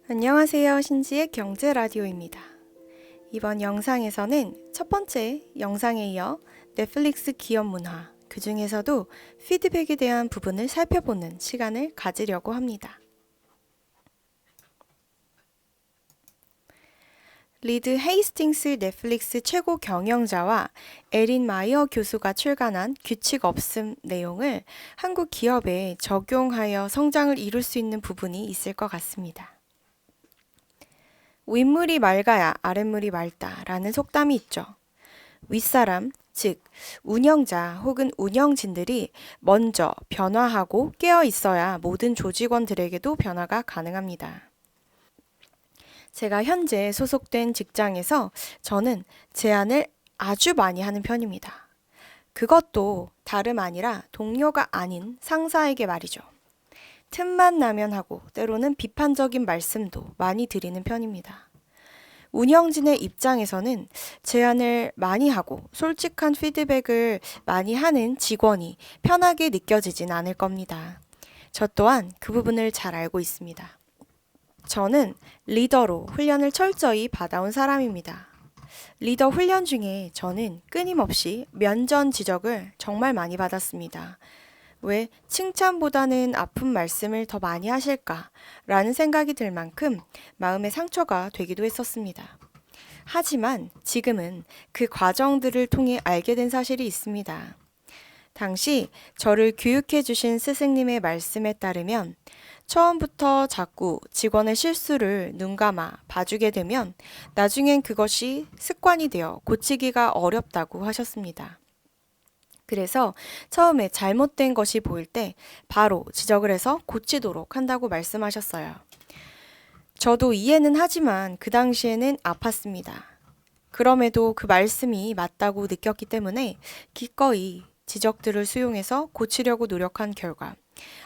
안녕하세요. 신지의 경제 라디오입니다. 이번 영상에서는 첫 번째 영상에 이어 넷플릭스 기업 문화, 그 중에서도 피드백에 대한 부분을 살펴보는 시간을 가지려고 합니다. 리드 헤이스팅스 넷플릭스 최고 경영자와 에린 마이어 교수가 출간한 규칙 없음 내용을 한국 기업에 적용하여 성장을 이룰 수 있는 부분이 있을 것 같습니다. 윗물이 맑아야 아랫물이 맑다라는 속담이 있죠. 윗사람, 즉 운영자 혹은 운영진들이 먼저 변화하고 깨어 있어야 모든 조직원들에게도 변화가 가능합니다. 제가 현재 소속된 직장에서 저는 제안을 아주 많이 하는 편입니다. 그것도 다름 아니라 동료가 아닌 상사에게 말이죠. 틈만 나면 하고 때로는 비판적인 말씀도 많이 드리는 편입니다. 운영진의 입장에서는 제안을 많이 하고 솔직한 피드백을 많이 하는 직원이 편하게 느껴지진 않을 겁니다. 저 또한 그 부분을 잘 알고 있습니다. 저는 리더로 훈련을 철저히 받아온 사람입니다. 리더 훈련 중에 저는 끊임없이 면전 지적을 정말 많이 받았습니다. 왜 칭찬보다는 아픈 말씀을 더 많이 하실까라는 생각이 들 만큼 마음의 상처가 되기도 했었습니다. 하지만 지금은 그 과정들을 통해 알게 된 사실이 있습니다. 당시 저를 교육해 주신 스승님의 말씀에 따르면 처음부터 자꾸 직원의 실수를 눈감아 봐주게 되면 나중엔 그것이 습관이 되어 고치기가 어렵다고 하셨습니다. 그래서 처음에 잘못된 것이 보일 때 바로 지적을 해서 고치도록 한다고 말씀하셨어요. 저도 이해는 하지만 그 당시에는 아팠습니다. 그럼에도 그 말씀이 맞다고 느꼈기 때문에 기꺼이 지적들을 수용해서 고치려고 노력한 결과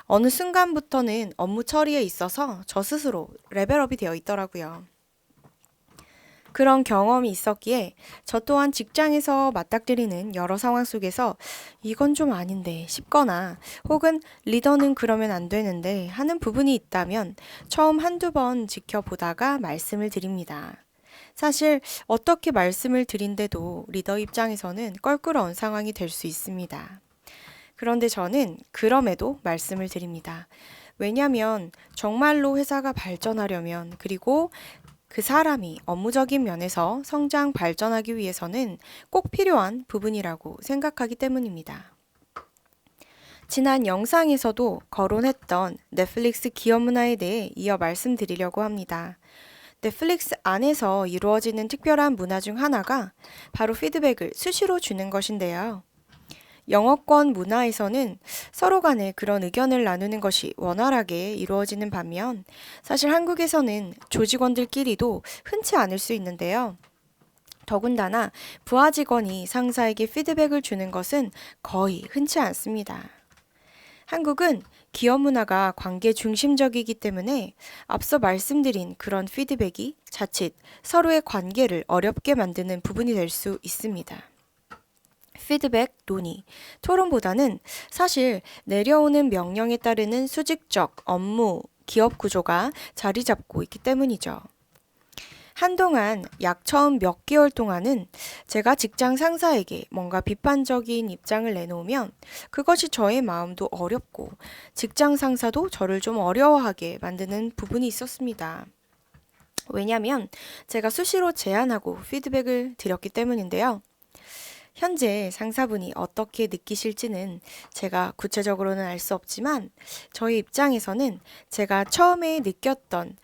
어느 순간부터는 업무 처리에 있어서 저 스스로 레벨업이 되어 있더라고요. 그런 경험이 있었기에 저 또한 직장에서 맞닥뜨리는 여러 상황 속에서 이건 좀 아닌데 싶거나 혹은 리더는 그러면 안 되는데 하는 부분이 있다면 처음 한두 번 지켜보다가 말씀을 드립니다. 사실 어떻게 말씀을 드린데도 리더 입장에서는 껄끄러운 상황이 될 수 있습니다. 그런데 저는 그럼에도 말씀을 드립니다. 왜냐하면 정말로 회사가 발전하려면 그리고 그 사람이 업무적인 면에서 성장 발전하기 위해서는 꼭 필요한 부분이라고 생각하기 때문입니다. 지난 영상에서도 거론했던 넷플릭스 기업 문화에 대해 이어 말씀드리려고 합니다. 넷플릭스 안에서 이루어지는 특별한 문화 중 하나가 바로 피드백을 수시로 주는 것인데요. 영어권 문화에서는 서로 간에 그런 의견을 나누는 것이 원활하게 이루어지는 반면 사실 한국에서는 조직원들끼리도 흔치 않을 수 있는데요. 더군다나 부하 직원이 상사에게 피드백을 주는 것은 거의 흔치 않습니다. 한국은 기업 문화가 관계 중심적이기 때문에 앞서 말씀드린 그런 피드백이 자칫 서로의 관계를 어렵게 만드는 부분이 될 수 있습니다. 피드백, 논의, 토론보다는 사실 내려오는 명령에 따르는 수직적 업무, 기업 구조가 자리 잡고 있기 때문이죠. 한동안 약 처음 몇 개월 동안은 제가 직장 상사에게 뭔가 비판적인 입장을 내놓으면 그것이 저의 마음도 어렵고 직장 상사도 저를 좀 어려워하게 만드는 부분이 있었습니다. 왜냐하면 제가 수시로 제안하고 피드백을 드렸기 때문인데요. 현재 상사분이 어떻게 느끼실지는 제가 구체적으로는 알 수 없지만 저희 입장에서는 제가 처음에 느꼈던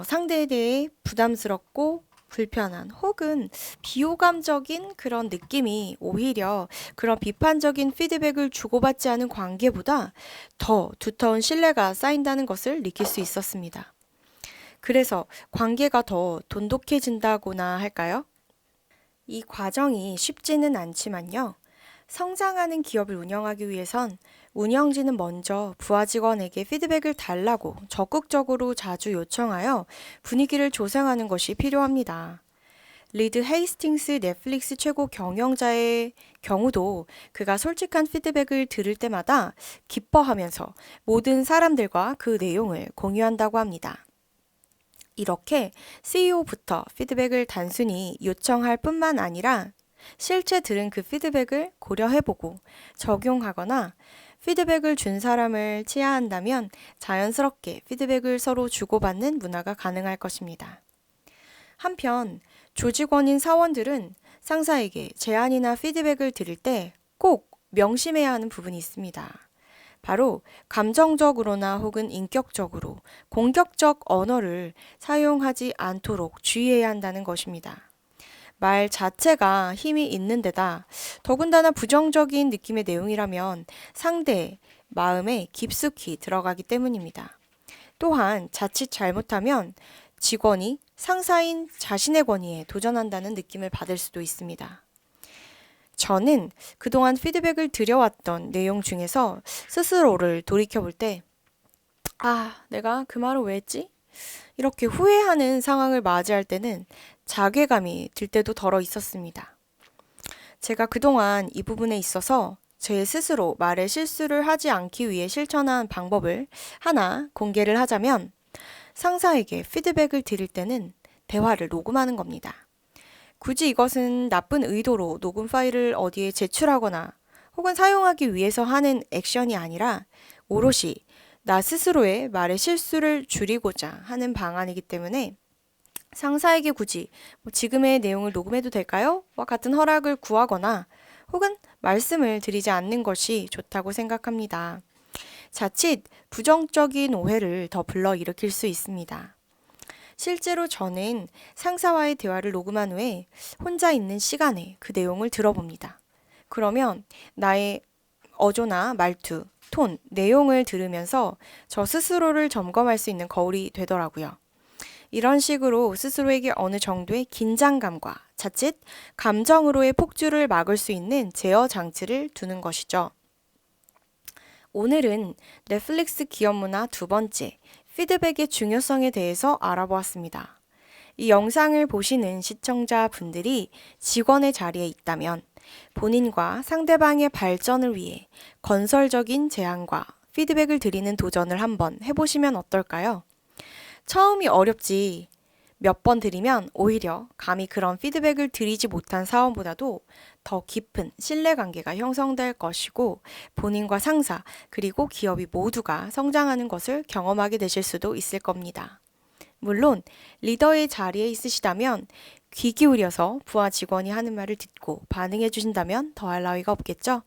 상대에 대해 부담스럽고 불편한 혹은 비호감적인 그런 느낌이 오히려 그런 비판적인 피드백을 주고받지 않은 관계보다 더 두터운 신뢰가 쌓인다는 것을 느낄 수 있었습니다. 그래서 관계가 더 돈독해진다고나 할까요? 이 과정이 쉽지는 않지만요. 성장하는 기업을 운영하기 위해선 운영진은 먼저 부하 직원에게 피드백을 달라고 적극적으로 자주 요청하여 분위기를 조성하는 것이 필요합니다. 리드 헤이스팅스 넷플릭스 최고 경영자의 경우도 그가 솔직한 피드백을 들을 때마다 기뻐하면서 모든 사람들과 그 내용을 공유한다고 합니다. 이렇게 CEO부터 피드백을 단순히 요청할 뿐만 아니라 실제 들은 그 피드백을 고려해보고 적용하거나 피드백을 준 사람을 치하한다면 자연스럽게 피드백을 서로 주고받는 문화가 가능할 것입니다. 한편 조직원인 사원들은 상사에게 제안이나 피드백을 드릴 때 꼭 명심해야 하는 부분이 있습니다. 바로 감정적으로나 혹은 인격적으로 공격적 언어를 사용하지 않도록 주의해야 한다는 것입니다. 말 자체가 힘이 있는 데다 더군다나 부정적인 느낌의 내용이라면 상대의 마음에 깊숙이 들어가기 때문입니다. 또한 자칫 잘못하면 직원이 상사인 자신의 권위에 도전한다는 느낌을 받을 수도 있습니다. 저는 그동안 피드백을 드려왔던 내용 중에서 스스로를 돌이켜볼 때, 내가 그 말을 왜 했지? 이렇게 후회하는 상황을 맞이할 때는 자괴감이 들 때도 덜어 있었습니다. 제가 그동안 이 부분에 있어서 제 스스로 말에 실수를 하지 않기 위해 실천한 방법을 하나 공개를 하자면 상사에게 피드백을 드릴 때는 대화를 녹음하는 겁니다. 굳이 이것은 나쁜 의도로 녹음 파일을 어디에 제출하거나 혹은 사용하기 위해서 하는 액션이 아니라 오롯이 나 스스로의 말의 실수를 줄이고자 하는 방안이기 때문에 상사에게 굳이 지금의 내용을 녹음해도 될까요? 와 같은 허락을 구하거나 혹은 말씀을 드리지 않는 것이 좋다고 생각합니다. 자칫 부정적인 오해를 더 불러일으킬 수 있습니다. 실제로 저는 상사와의 대화를 녹음한 후에 혼자 있는 시간에 그 내용을 들어봅니다. 그러면 나의 어조나 말투, 톤, 내용을 들으면서 저 스스로를 점검할 수 있는 거울이 되더라고요. 이런 식으로 스스로에게 어느 정도의 긴장감과 자칫 감정으로의 폭주를 막을 수 있는 제어 장치를 두는 것이죠. 오늘은 넷플릭스 기업 문화 두 번째, 피드백의 중요성에 대해서 알아보았습니다. 이 영상을 보시는 시청자분들이 직원의 자리에 있다면 본인과 상대방의 발전을 위해 건설적인 제안과 피드백을 드리는 도전을 한번 해보시면 어떨까요? 처음이 어렵지 몇 번 드리면 오히려 감히 그런 피드백을 드리지 못한 사원보다도 더 깊은 신뢰관계가 형성될 것이고 본인과 상사 그리고 기업이 모두가 성장하는 것을 경험하게 되실 수도 있을 겁니다. 물론 리더의 자리에 있으시다면 귀 기울여서 부하 직원이 하는 말을 듣고 반응해 주신다면 더할 나위가 없겠죠?